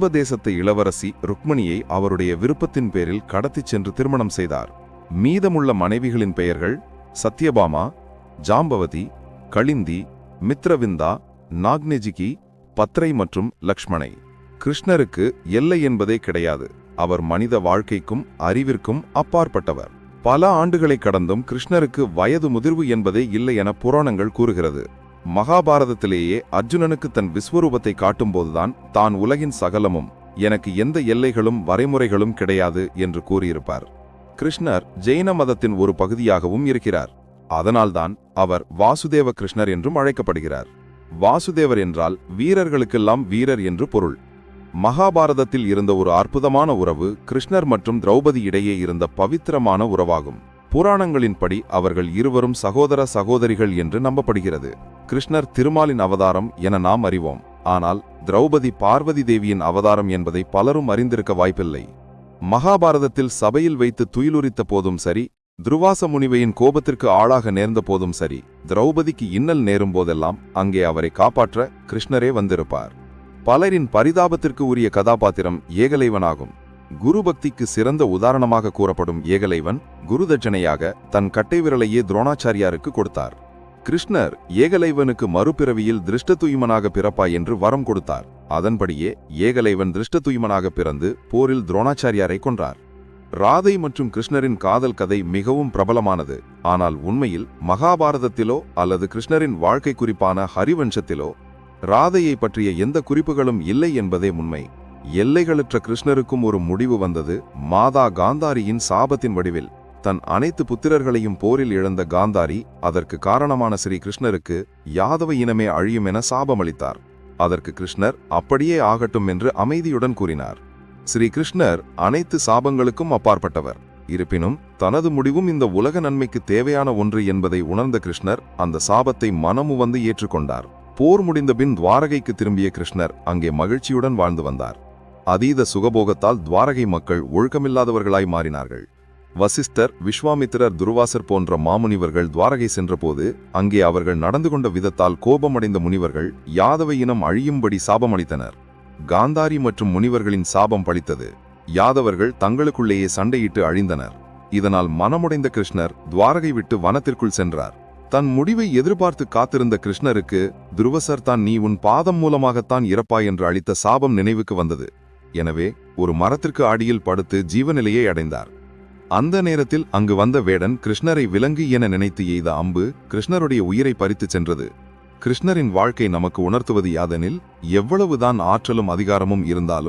தேசத்து இளவரசி ருக்மணியை அவருடைய விருப்பத்தின் பேரில் கடத்திச் சென்று திருமணம் செய்தார். மீதமுள்ள மனைவிகளின் பெயர்கள் சத்யபாமா, ஜாம்பவதி, களிந்தி, மித்ரவிந்தா, நாக்னெஜிகி, பத்ரை மற்றும் லக்ஷ்மணை. கிருஷ்ணருக்கு எல்லை என்பதே கிடையாது. அவர் மனித வாழ்க்கைக்கும் அறிவிற்கும் அப்பாற்பட்டவர். பல ஆண்டுகளை கடந்தும் கிருஷ்ணருக்கு வயது முதிர்வு என்பதே இல்லை என புராணங்கள் கூறுகிறது. மகாபாரதத்திலேயே அர்ஜுனனுக்கு தன் விஸ்வரூபத்தை காட்டும்போதுதான் தான் உலகின் சகலமும், எனக்கு எந்த எல்லைகளும் வரைமுறைகளும் கிடையாது என்று கூறியிருப்பார். கிருஷ்ணர் ஜெயின மதத்தின் ஒரு பகுதியாகவும் இருக்கிறார். அதனால்தான் அவர் வாசுதேவ கிருஷ்ணர் என்றும் அழைக்கப்படுகிறார். வாசுதேவர் என்றால் வீரர்களுக்கெல்லாம் வீரர் என்று பொருள். மகாபாரதத்தில் இருந்த ஒரு அற்புதமான உறவு கிருஷ்ணர் மற்றும் திரௌபதி இடையே இருந்த பவித்திரமான உறவாகும். புராணங்களின்படி அவர்கள் இருவரும் சகோதர சகோதரிகள் என்று நம்பப்படுகிறது. கிருஷ்ணர் திருமாலின் அவதாரம் என நாம் அறிவோம். ஆனால் திரௌபதி பார்வதி தேவியின் அவதாரம் என்பதை பலரும் அறிந்திருக்க வாய்ப்பில்லை. மகாபாரதத்தில் சபையில் வைத்து துயிலுரித்த போதும் சரி, துருவாச முனிவையின் கோபத்திற்கு ஆளாக நேர்ந்த போதும் சரி, திரௌபதிக்கு இன்னல் நேரும் போதெல்லாம் அங்கே அவரை காப்பாற்ற கிருஷ்ணரே வந்திருப்பார். பலரின் பரிதாபத்திற்கு உரிய கதாபாத்திரம் ஏகலைவனாகும். குரு பக்திக்கு சிறந்த உதாரணமாக கூறப்படும் ஏகலைவன் குருதட்சணையாக தன் கட்டை விரலையே துரோணாச்சாரியாருக்கு கொடுத்தார். கிருஷ்ணர் ஏகலைவனுக்கு மறுபிறவியில் திருஷ்டதுய்மனாக பிறப்பாய் என்று வரம் கொடுத்தார். அதன்படியே ஏகலைவன் திருஷ்டதுய்மனாக பிறந்து போரில் துரோணாச்சாரியாரை கொன்றார். ராதை மற்றும் கிருஷ்ணரின் காதல் கதை மிகவும் பிரபலமானது. ஆனால் உண்மையில் மகாபாரதத்திலோ அல்லது கிருஷ்ணரின் வாழ்க்கை குறிப்பான ஹரிவம்சத்திலோ ராதையை பற்றிய எந்த குறிப்புகளும் இல்லை என்பதே உண்மை. எல்லைகளற்ற கிருஷ்ணருக்கும் ஒரு முடிவு வந்தது. மாதா காந்தாரியின் சாபத்தின் வடிவில் தன் அனைத்து புத்திரர்களையும் போரில் இழந்த காந்தாரி அதற்கு காரணமான ஸ்ரீ கிருஷ்ணருக்கு யாதவ இனமே அழியும் என சாபமளித்தார். அதற்கு கிருஷ்ணர் அப்படியே ஆகட்டும் என்று அமைதியுடன் கூறினார். ஸ்ரீ கிருஷ்ணர் அனைத்து சாபங்களுக்கும் அப்பாற்பட்டவர். இருப்பினும் தனது முடிவும் இந்த உலக நன்மைக்கு தேவையான ஒன்று என்பதை உணர்ந்த கிருஷ்ணர் அந்த சாபத்தை மனமுவந்து ஏற்றுக்கொண்டார். போர் முடிந்தபின் துவாரகைக்கு திரும்பிய கிருஷ்ணர் அங்கே மகிழ்ச்சியுடன் வாழ்ந்து வந்தார். அதீத சுகபோகத்தால் துவாரகை மக்கள் ஒழுக்கமில்லாதவர்களாய் மாறினார்கள். வசிஷ்டர், விஸ்வாமித்திரர், துர்வாசர் போன்ற மாமுனிவர்கள் துவாரகை சென்றபோது அங்கே அவர்கள் நடந்து கொண்ட விதத்தால் கோபமடைந்த முனிவர்கள் யாதவ இனம் அழியும்படி சாபமளித்தனர். காந்தாரி மற்றும் முனிவர்களின் சாபம் பலித்தது. யாதவர்கள் தங்களுக்குள்ளேயே சண்டையிட்டு அழிந்தனர். இதனால் மனமுடைந்த கிருஷ்ணர் துவாரகை விட்டு வனத்திற்குள் சென்றார். தன் முடிவை எதிர்பார்த்து காத்திருந்த கிருஷ்ணருக்கு துருவசர் தான் நீ உன் பாதம் மூலமாகத்தான் இறப்பாய் என்று அளித்த சாபம் நினைவுக்கு வந்தது. எனவே ஒரு மரத்திற்கு அடியில் படுத்து ஜீவநிலையை அடைந்தார். அந்த நேரத்தில் அங்கு வந்த வேடன் கிருஷ்ணரை விலங்கு என நினைத்து எய்த அம்பு கிருஷ்ணருடைய உயிரை பறித்து சென்றது. கிருஷ்ணரின் வாழ்க்கை நமக்கு உணர்த்துவது யாதெனில், எவ்வளவுதான் ஆற்றலும் அதிகாரமும் இருந்தாலும்